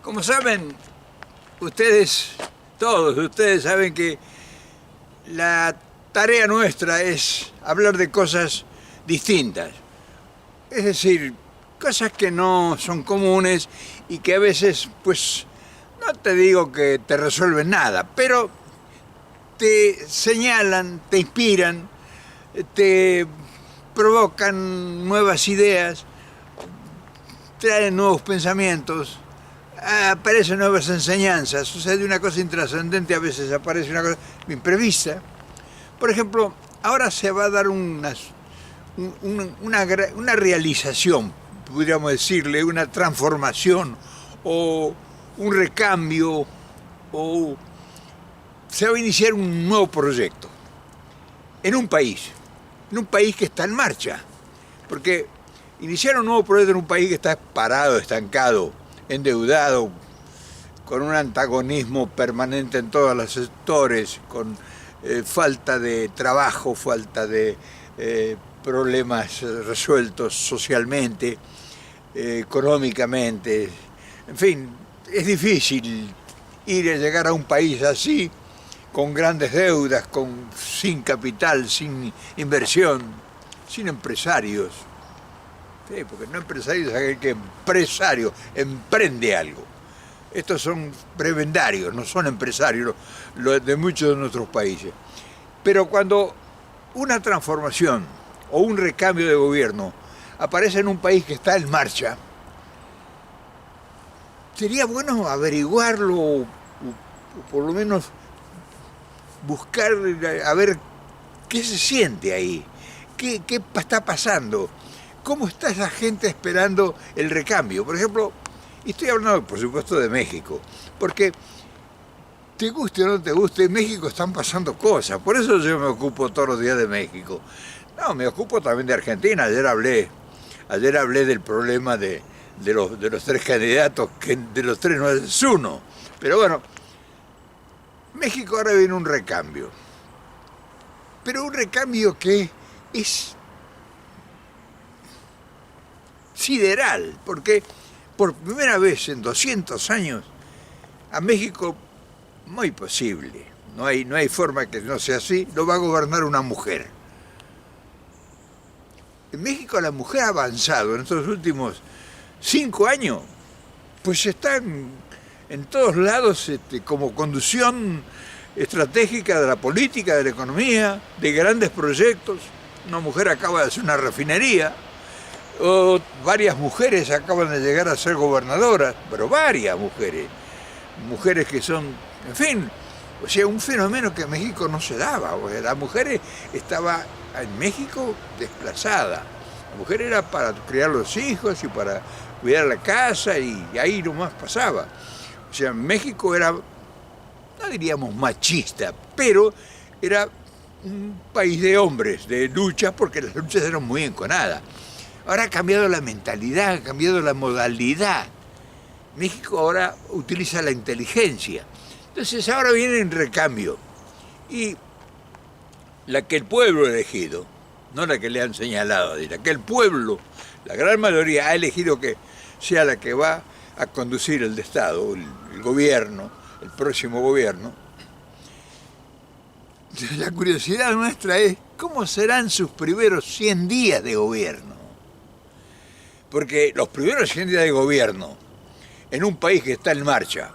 Como saben, ustedes, todos ustedes saben que la tarea nuestra es hablar de cosas distintas. Es decir, cosas que no son comunes y que a veces, pues, no te digo que te resuelven nada, pero te señalan, te inspiran, te provocan nuevas ideas, traen nuevos pensamientos, aparecen nuevas enseñanzas, sucede una cosa intrascendente, a veces aparece una cosa imprevista. Por ejemplo, ahora se va a dar una realización, podríamos decirle, una transformación o un recambio, o se va a iniciar un nuevo proyecto en un país que está en marcha, porque iniciar un nuevo proyecto en un país que está parado, estancado, endeudado, con un antagonismo permanente en todos los sectores, con falta de trabajo, falta de problemas resueltos socialmente, económicamente, en fin, es difícil llegar a un país así, con grandes deudas, sin capital, sin inversión, sin empresarios. Sí, porque no empresario es aquel que emprende algo. Estos son prebendarios, no son empresarios de muchos de nuestros países. Pero cuando una transformación o un recambio de gobierno aparece en un país que está en marcha, sería bueno averiguarlo o por lo menos buscar a ver qué se siente ahí, qué está pasando, cómo está esa gente esperando el recambio. Por ejemplo, y estoy hablando, por supuesto, de México, porque te guste o no te guste, en México están pasando cosas, por eso yo me ocupo todos los días de México. No, me ocupo también de Argentina, ayer hablé del problema de los tres candidatos, que de los tres no es uno, pero bueno, México ahora viene un recambio, pero un recambio que es sideral, porque por primera vez en 200 años a México, muy posible, no hay forma que no sea así, lo va a gobernar una mujer. En México la mujer ha avanzado en estos últimos 5 años, pues está en todos lados como conducción estratégica de la política, de la economía, de grandes proyectos. Una mujer acaba de hacer una refinería, o varias mujeres acaban de llegar a ser gobernadoras, pero varias mujeres que son, en fin, o sea, un fenómeno que en México no se daba. O sea, la mujer estaba en México desplazada. La mujer era para criar los hijos y para cuidar la casa y ahí nomás pasaba. O sea, México era, no diríamos machista, pero era un país de hombres, de luchas, porque las luchas eran muy enconadas. Ahora ha cambiado la mentalidad, ha cambiado la modalidad. México ahora utiliza la inteligencia. Entonces ahora viene en recambio. Y la que el pueblo ha elegido, no la que le han señalado, la que el pueblo, la gran mayoría, ha elegido que sea la que va a conducir el Estado, el gobierno, el próximo gobierno. La curiosidad nuestra es cómo serán sus primeros 100 días de gobierno. Porque los primeros 100 días de gobierno en un país que está en marcha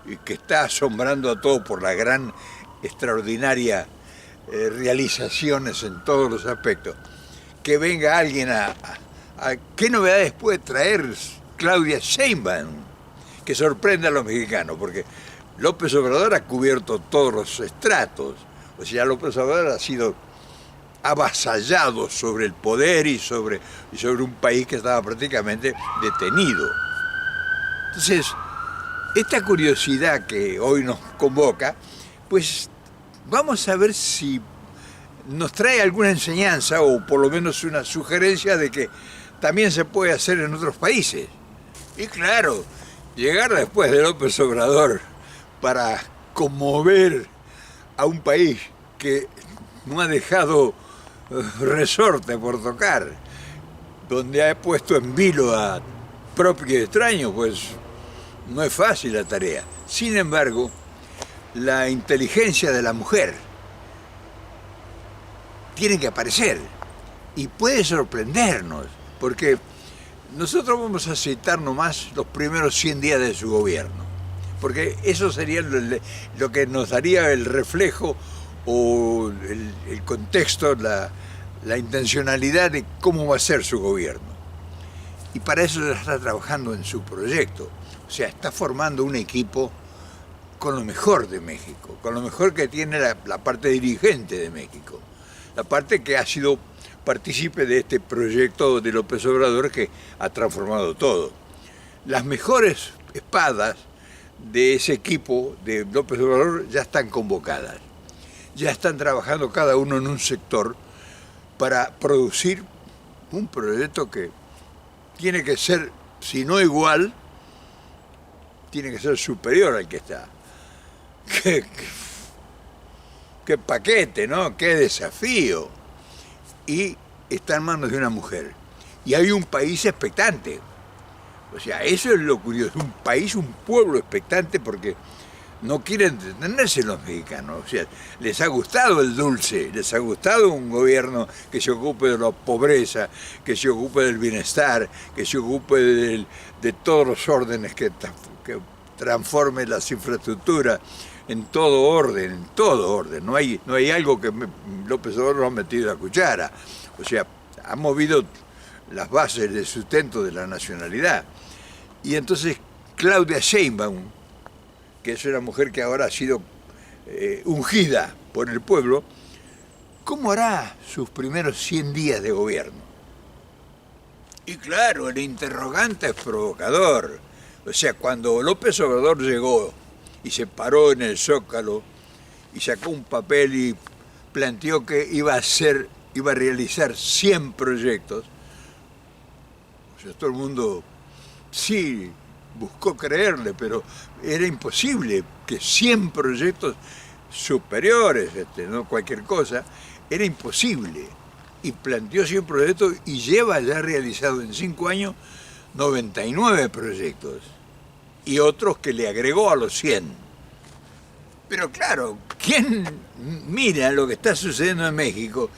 y que está asombrando a todos por la gran, extraordinaria realizaciones en todos los aspectos, que venga alguien ¿qué novedades puede traer Claudia Sheinbaum que sorprenda a los mexicanos? Porque López Obrador ha cubierto todos los estratos, o sea, López Obrador ha sido avasallado sobre el poder y sobre un país que estaba prácticamente detenido. Entonces, esta curiosidad que hoy nos convoca, pues vamos a ver si nos trae alguna enseñanza o por lo menos una sugerencia de que también se puede hacer en otros países. Y claro, llegar después de López Obrador para conmover a un país que no ha dejado resorte por tocar, donde ha puesto en vilo a propio y extraño, pues No es fácil la tarea. Sin embargo, la inteligencia de la mujer tiene que aparecer y puede sorprendernos, porque nosotros vamos a citar nomás los primeros 100 días de su gobierno, porque eso sería lo que nos daría el reflejo o el contexto, la intencionalidad de cómo va a ser su gobierno. Y para eso ya está trabajando en su proyecto. O sea, está formando un equipo con lo mejor de México, con lo mejor que tiene la parte dirigente de México, la parte que ha sido partícipe de este proyecto de López Obrador que ha transformado todo. Las mejores espadas de ese equipo de López Obrador ya están convocadas, ya están trabajando cada uno en un sector para producir un proyecto que tiene que ser, si no igual, tiene que ser superior al que está. Qué paquete, ¿no? Qué desafío. Y está en manos de una mujer. Y hay un país expectante. O sea, eso es lo curioso. Un país, un pueblo expectante porque no quieren detenerse los mexicanos. O sea, les ha gustado el dulce, les ha gustado un gobierno que se ocupe de la pobreza, que se ocupe del bienestar, que se ocupe de todos los órdenes, que transforme las infraestructuras en todo orden, en todo orden. No hay algo que López Obrador no ha metido la cuchara. O sea, ha movido las bases de sustento de la nacionalidad. Y entonces Claudia Sheinbaum, que es una mujer que ahora ha sido ungida por el pueblo, ¿cómo hará sus primeros 100 días de gobierno? Y claro, el interrogante es provocador. O sea, cuando López Obrador llegó y se paró en el Zócalo y sacó un papel y planteó que iba a realizar 100 proyectos, o sea, todo el mundo sí buscó creerle, pero era imposible que 100 proyectos superiores, no cualquier cosa, era imposible. Y planteó 100 proyectos y lleva ya realizado en 5 años 99 proyectos y otros que le agregó a los 100. Pero claro, ¿quién mira lo que está sucediendo en México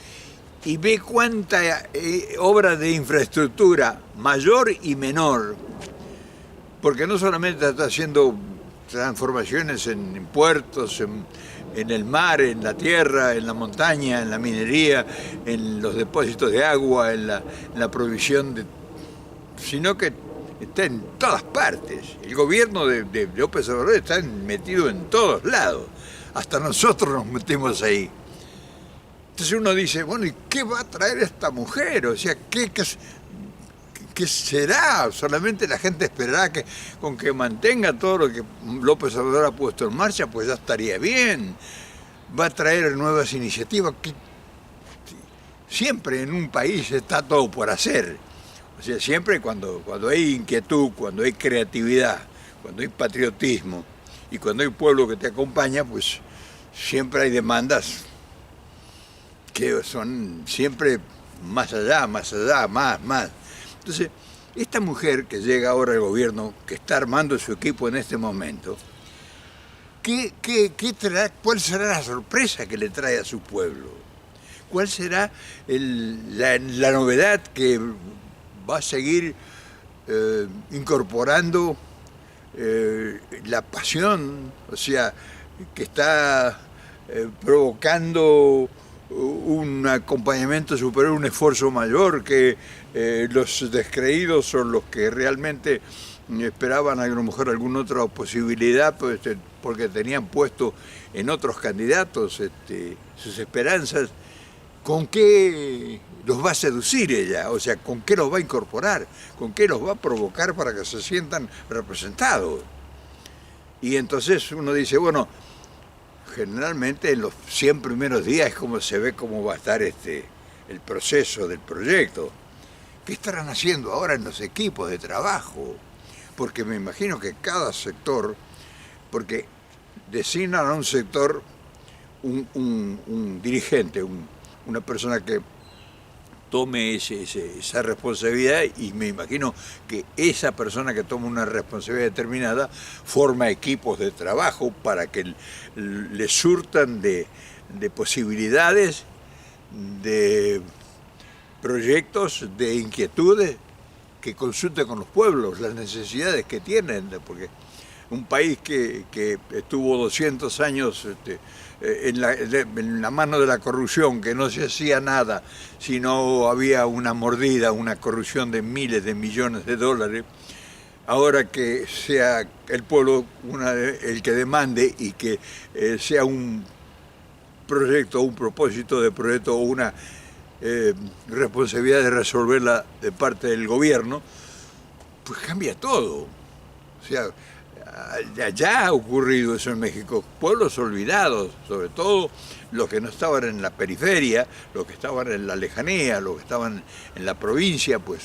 y ve cuánta obra de infraestructura mayor y menor? Porque no solamente está haciendo transformaciones en puertos, en el mar, en la tierra, en la montaña, en la minería, en los depósitos de agua, en la provisión sino que está en todas partes. El gobierno de López Obrador está metido en todos lados. Hasta nosotros nos metemos ahí. Entonces uno dice, bueno, ¿y qué va a traer esta mujer? O sea, ¿qué será? Solamente la gente esperará que con que mantenga todo lo que López Obrador ha puesto en marcha, pues ya estaría bien. Va a traer nuevas iniciativas. Que siempre en un país está todo por hacer. O sea, siempre cuando hay inquietud, cuando hay creatividad, cuando hay patriotismo y cuando hay pueblo que te acompaña, pues siempre hay demandas que son siempre más allá, más. Entonces, esta mujer que llega ahora al gobierno, que está armando su equipo en este momento, ¿cuál será la sorpresa que le trae a su pueblo? ¿Cuál será la novedad que va a seguir incorporando la pasión, o sea, que está provocando un acompañamiento superior, un esfuerzo mayor, que los descreídos son los que realmente esperaban a lo mejor alguna otra posibilidad, pues, porque tenían puesto en otros candidatos sus esperanzas? ¿Con qué los va a seducir ella? O sea, ¿con qué los va a incorporar? ¿Con qué los va a provocar para que se sientan representados? Y entonces uno dice, bueno, generalmente en los 100 primeros días es como se ve cómo va a estar el proceso del proyecto. ¿Qué estarán haciendo ahora en los equipos de trabajo? Porque me imagino que cada sector, porque designan a un sector un dirigente, una persona que tome esa responsabilidad, y me imagino que esa persona que toma una responsabilidad determinada forma equipos de trabajo para que le surtan de posibilidades, de proyectos, de inquietudes, que consulte con los pueblos las necesidades que tienen, porque un país que estuvo 200 años en la mano de la corrupción, que no se hacía nada, sino había una mordida, una corrupción de miles de millones de dólares, ahora que sea el pueblo el que demande y que sea un proyecto, un propósito de proyecto o una responsabilidad de resolverla de parte del gobierno, pues cambia todo. O sea, ya ha ocurrido eso en México, pueblos olvidados, sobre todo los que no estaban en la periferia, los que estaban en la lejanía, los que estaban en la provincia, pues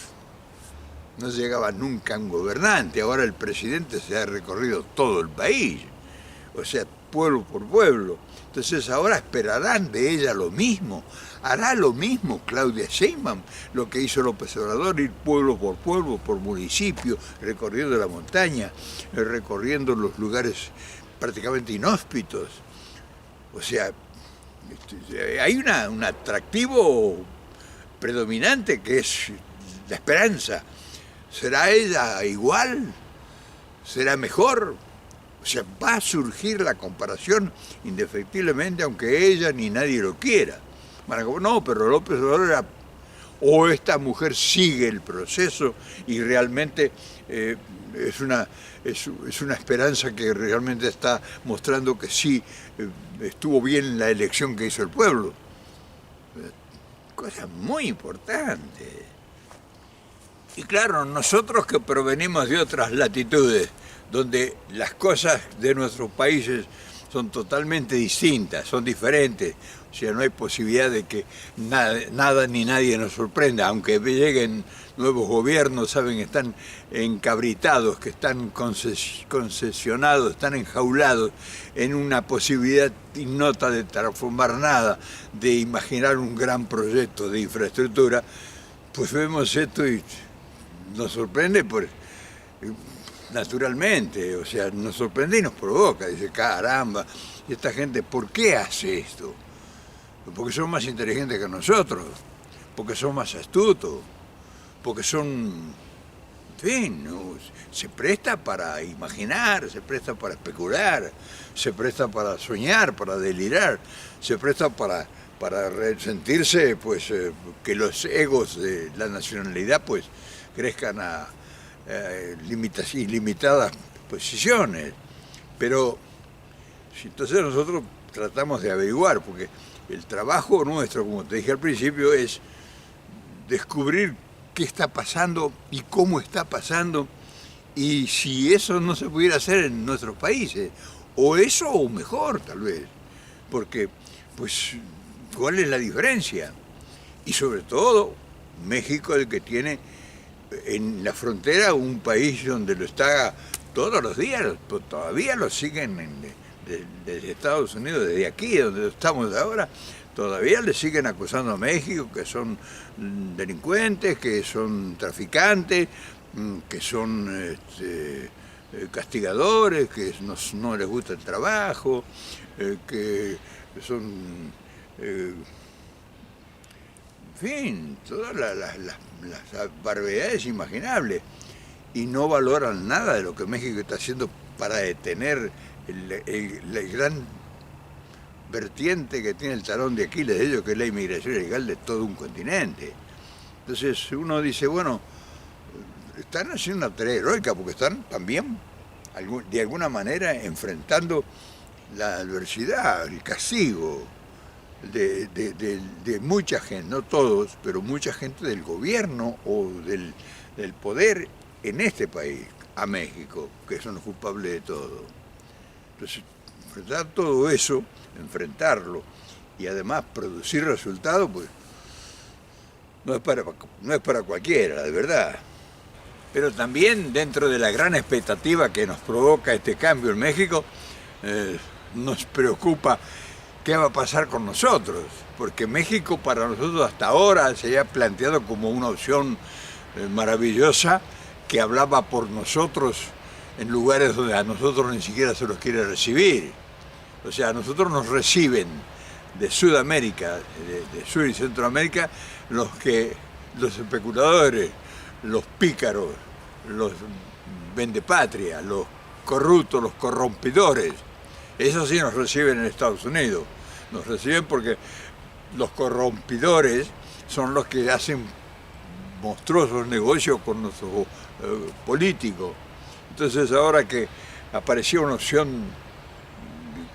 no llegaba nunca un gobernante. Ahora el presidente se ha recorrido todo el país, o sea, pueblo por pueblo. Entonces ahora esperarán de ella lo mismo. Hará lo mismo Claudia Sheinbaum, lo que hizo López Obrador, ir pueblo, por municipio, recorriendo la montaña, recorriendo los lugares prácticamente inhóspitos. O sea, hay un atractivo predominante que es la esperanza. ¿Será ella igual? ¿Será mejor? O sea, va a surgir la comparación indefectiblemente, aunque ella ni nadie lo quiera. Bueno, no, pero López Obrador era, o esta mujer sigue el proceso y realmente es una esperanza que realmente está mostrando que sí estuvo bien la elección que hizo el pueblo. Cosa muy importante. Y claro, nosotros que provenimos de otras latitudes, donde las cosas de nuestros países son totalmente distintas, son diferentes, o sea, no hay posibilidad de que nada ni nadie nos sorprenda, aunque lleguen nuevos gobiernos, saben, están encabritados, que están concesionados, están enjaulados en una posibilidad ignota de transformar nada, de imaginar un gran proyecto de infraestructura. Pues vemos esto y nos sorprende naturalmente, o sea, nos sorprende y nos provoca, dice, caramba, ¿y esta gente por qué hace esto? Porque son más inteligentes que nosotros, porque son más astutos, porque son, en fin, ¿no? Se presta para imaginar, se presta para especular, se presta para soñar, para delirar, se presta para sentirse, pues, que los egos de la nacionalidad, pues, crezcan a ilimitadas posiciones. Pero entonces nosotros tratamos de averiguar, porque el trabajo nuestro, como te dije al principio, es descubrir qué está pasando y cómo está pasando, y si eso no se pudiera hacer en nuestros países, o eso o mejor tal vez, porque pues ¿cuál es la diferencia? Y sobre todo México, el que tiene en la frontera un país donde lo está todos los días, todavía lo siguen desde Estados Unidos, desde aquí, donde estamos ahora, todavía le siguen acusando a México que son delincuentes, que son traficantes, que son castigadores, que no les gusta el trabajo, que son, en fin, todas las barbaridades imaginables, y no valoran nada de lo que México está haciendo para detener el gran vertiente que tiene el talón de Aquiles de ellos, que es la inmigración ilegal de todo un continente. Entonces uno dice, bueno, están haciendo una tarea heroica porque están también de alguna manera enfrentando la adversidad, el castigo de mucha gente, no todos, pero mucha gente del gobierno o del poder en este país, a México, que son los culpables de todo. Entonces, enfrentar todo eso, enfrentarlo y además producir resultados, pues no es para cualquiera, de verdad. Pero también dentro de la gran expectativa que nos provoca este cambio en México, nos preocupa qué va a pasar con nosotros, porque México para nosotros hasta ahora se había planteado como una opción maravillosa que hablaba por nosotros en lugares donde a nosotros ni siquiera se los quiere recibir. O sea, a nosotros nos reciben de Sudamérica, de Sur y Centroamérica, los especuladores, los pícaros, los vendepatria, los corruptos, los corrompidores. Esos sí nos reciben en Estados Unidos. Nos reciben porque los corrompidores son los que hacen monstruosos negocios con nuestros políticos. Entonces ahora que apareció una opción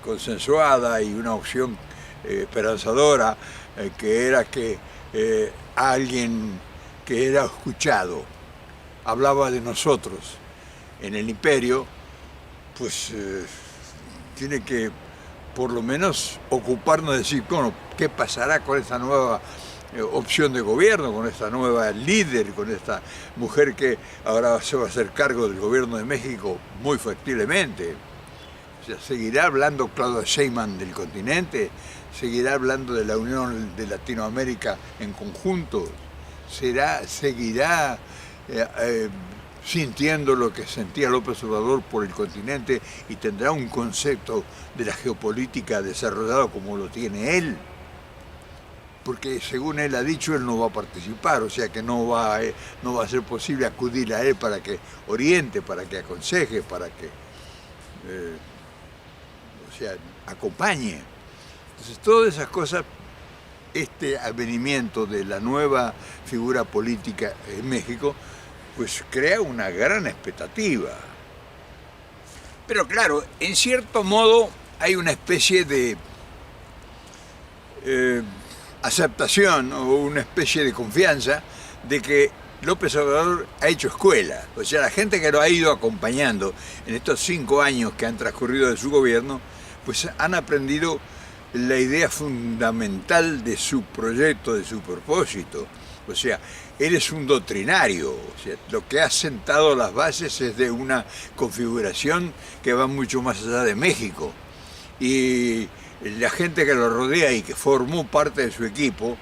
consensuada y una opción esperanzadora, que era que alguien que era escuchado hablaba de nosotros en el imperio, pues tiene que por lo menos ocuparnos de decir, bueno, ¿qué pasará con esta nueva opción de gobierno, con esta nueva líder, con esta mujer que ahora se va a hacer cargo del gobierno de México muy factiblemente? O sea, ¿seguirá hablando Claudia Sheinbaum del continente? ¿Seguirá hablando de la Unión de Latinoamérica en conjunto? ¿Seguirá sintiendo lo que sentía López Obrador por el continente y tendrá un concepto de la geopolítica desarrollado como lo tiene él? Porque según él ha dicho, él no va a participar, o sea que no va a ser posible acudir a él para que oriente, para que aconseje, para que acompañe. Entonces todas esas cosas, este advenimiento de la nueva figura política en México, pues crea una gran expectativa. Pero claro, en cierto modo hay una especie de aceptación o una especie de confianza de que López Obrador ha hecho escuela. O sea, la gente que lo ha ido acompañando en estos 5 años que han transcurrido de su gobierno, pues han aprendido la idea fundamental de su proyecto, de su propósito. O sea, él es un doctrinario, o sea, lo que ha sentado las bases es de una configuración que va mucho más allá de México. Y la gente que lo rodea y que formó parte de su equipo,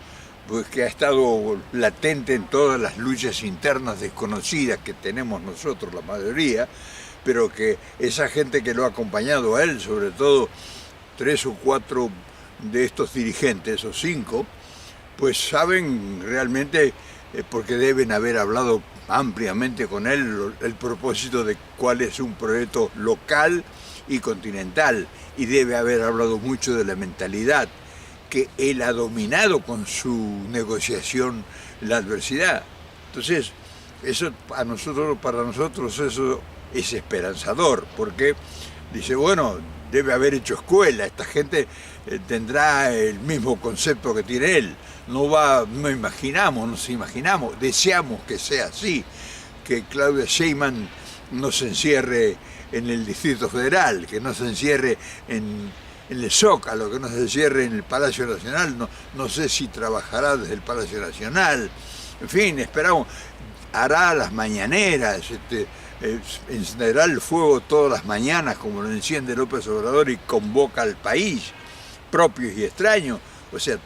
pues que ha estado latente en todas las luchas internas desconocidas que tenemos nosotros, la mayoría, pero que esa gente que lo ha acompañado a él, sobre todo 3 o 4 de estos dirigentes, o 5, pues saben realmente, porque deben haber hablado ampliamente con él, el propósito de cuál es un proyecto local y continental, y debe haber hablado mucho de la mentalidad que él ha dominado con su negociación la adversidad. Entonces, eso para nosotros eso es esperanzador, porque dice, bueno, debe haber hecho escuela, esta gente tendrá el mismo concepto que tiene él, no imaginamos, deseamos que sea así, que Claudia Sheinbaum no se encierre en el Distrito Federal, que no se encierre en el Zócalo, que no se encierre en el Palacio Nacional, no sé si trabajará desde el Palacio Nacional, en fin, esperamos, hará las mañaneras, encenderá el fuego todas las mañanas como lo enciende López Obrador y convoca al país, propios y extraños, o sea,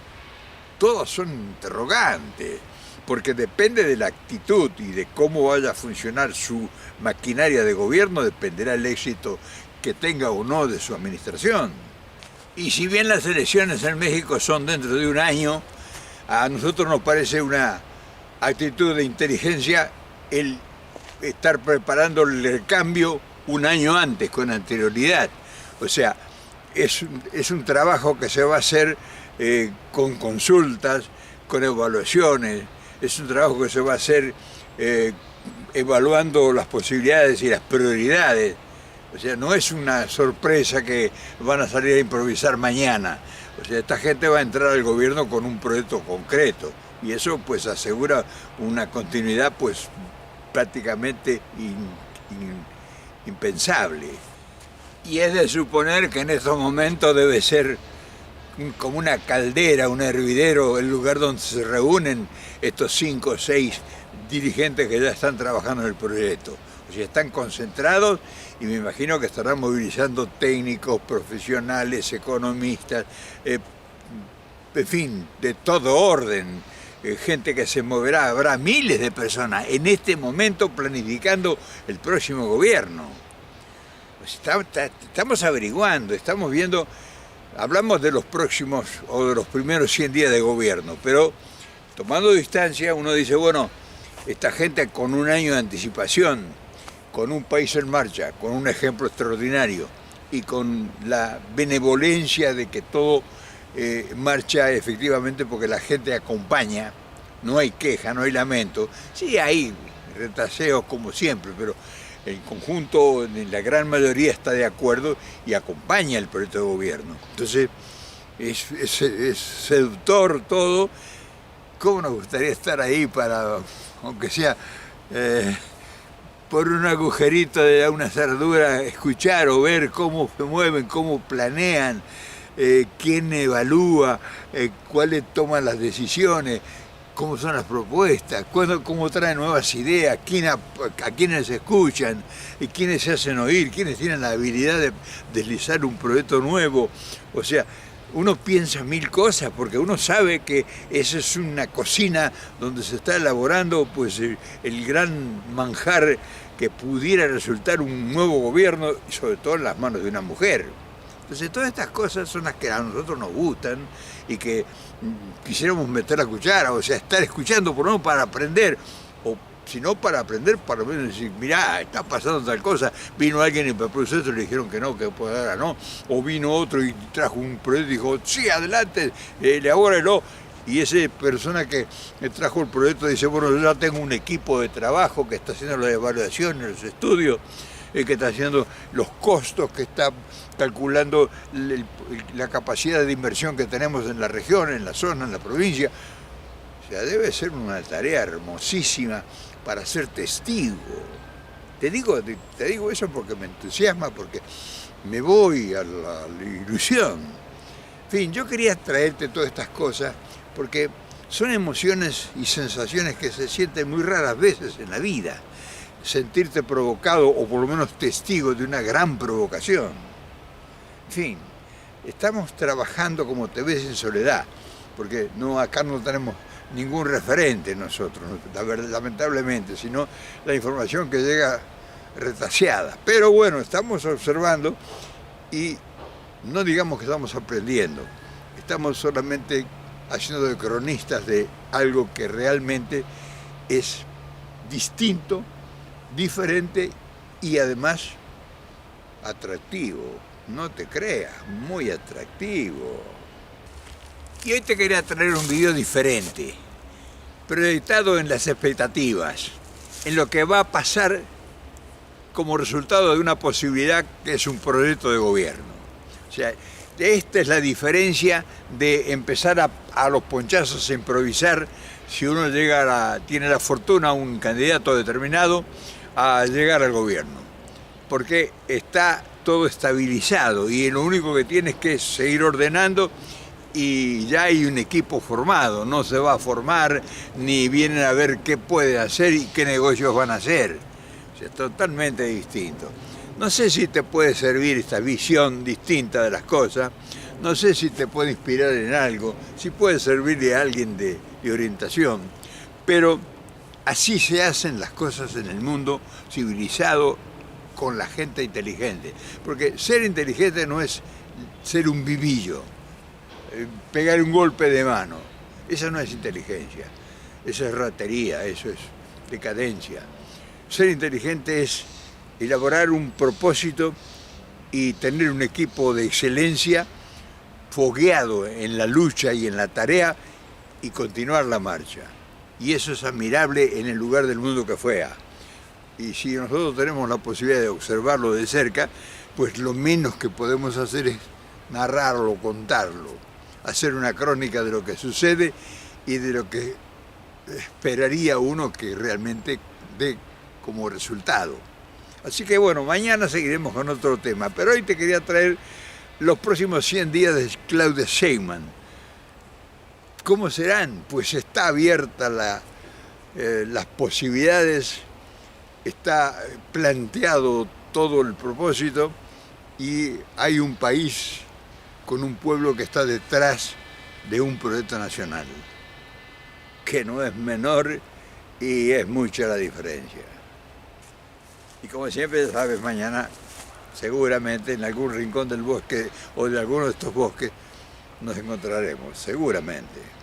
todos son interrogantes, porque depende de la actitud y de cómo vaya a funcionar su maquinaria de gobierno, dependerá el éxito que tenga o no de su administración. Y si bien las elecciones en México son dentro de un año, a nosotros nos parece una actitud de inteligencia el estar preparando el cambio un año antes, con anterioridad. O sea, es un trabajo que se va a hacer con consultas, con evaluaciones, es un trabajo que se va a hacer evaluando las posibilidades y las prioridades. O sea, no es una sorpresa que van a salir a improvisar mañana. O sea, esta gente va a entrar al gobierno con un proyecto concreto y eso pues asegura una continuidad pues prácticamente impensable. Y es de suponer que en estos momentos debe ser como una caldera, un hervidero, el lugar donde se reúnen estos 5 o 6 dirigentes que ya están trabajando en el proyecto. O sea, están concentrados y me imagino que estarán movilizando técnicos, profesionales, economistas, en fin, de todo orden, gente que se moverá, habrá miles de personas en este momento planificando el próximo gobierno. Pues estamos averiguando, estamos viendo, hablamos de los próximos o de los primeros 100 días de gobierno, pero tomando distancia uno dice, bueno, esta gente con un año de anticipación, con un país en marcha, con un ejemplo extraordinario y con la benevolencia de que todo marcha efectivamente porque la gente acompaña, no hay queja, no hay lamento, sí hay retraseos como siempre, pero el conjunto, la gran mayoría está de acuerdo y acompaña el proyecto de gobierno. Entonces es seductor todo. ¿Cómo nos gustaría estar ahí para, aunque sea por un agujerito de una cerradura, escuchar o ver cómo se mueven, cómo planean, quién evalúa, cuáles toman las decisiones, cómo son las propuestas, cómo traen nuevas ideas, a quiénes escuchan, y quiénes se hacen oír, quiénes tienen la habilidad de deslizar un proyecto nuevo. O sea, uno piensa mil cosas porque uno sabe que esa es una cocina donde se está elaborando pues el gran manjar que pudiera resultar un nuevo gobierno, sobre todo en las manos de una mujer. Entonces todas estas cosas son las que a nosotros nos gustan y que quisiéramos meter la cuchara, o sea, estar escuchando por lo menos para aprender, o si no para aprender, para lo menos decir, mirá, está pasando tal cosa, vino alguien y me propuso esto y le dijeron que no, que pues ahora no, o vino otro y trajo un proyecto y dijo, sí, adelante, elabórelo. Y esa persona que trajo el proyecto dice, bueno, yo ya tengo un equipo de trabajo que está haciendo las evaluaciones, los estudios, que está haciendo los costos, que está calculando la capacidad de inversión que tenemos en la región, en la zona, en la provincia. O sea, debe ser una tarea hermosísima para ser testigo. Te digo eso porque me entusiasma, porque me voy a la ilusión. En fin, yo quería traerte todas estas cosas porque son emociones y sensaciones que se sienten muy raras veces en la vida. Sentirte provocado o por lo menos testigo de una gran provocación. En fin, estamos trabajando como te ves en soledad, porque acá no tenemos ningún referente nosotros, lamentablemente, sino la información que llega retaseada. Pero bueno, estamos observando y no digamos que estamos aprendiendo, estamos solamente haciendo de cronistas de algo que realmente es distinto, diferente y además atractivo, no te creas, muy atractivo. Y hoy te quería traer un video diferente, proyectado en las expectativas, en lo que va a pasar como resultado de una posibilidad que es un proyecto de gobierno. O sea, esta es la diferencia de empezar a los ponchazos a improvisar si uno tiene la fortuna, un candidato determinado, a llegar al gobierno, porque está todo estabilizado y lo único que tienes que seguir ordenando y ya hay un equipo formado, no se va a formar ni vienen a ver qué puede hacer y qué negocios van a hacer. O sea, es totalmente distinto. No sé si te puede servir esta visión distinta de las cosas, no sé si te puede inspirar en algo, si puede servirle a alguien de orientación, pero así se hacen las cosas en el mundo civilizado con la gente inteligente. Porque ser inteligente no es ser un vivillo, pegar un golpe de mano. Esa no es inteligencia, esa es ratería, eso es decadencia. Ser inteligente es elaborar un propósito y tener un equipo de excelencia fogueado en la lucha y en la tarea y continuar la marcha. Y eso es admirable en el lugar del mundo que fuera. Y si nosotros tenemos la posibilidad de observarlo de cerca, pues lo menos que podemos hacer es narrarlo, contarlo, hacer una crónica de lo que sucede y de lo que esperaría uno que realmente dé como resultado. Así que bueno, mañana seguiremos con otro tema, pero hoy te quería traer los próximos 100 días de Claudia Sheinbaum. ¿Cómo serán? Pues está abierta las posibilidades está planteado todo el propósito y hay un país con un pueblo que está detrás de un proyecto nacional, que no es menor y es mucha la diferencia. Y como siempre, ya sabes, mañana seguramente en algún rincón del bosque o de alguno de estos bosques nos encontraremos, seguramente.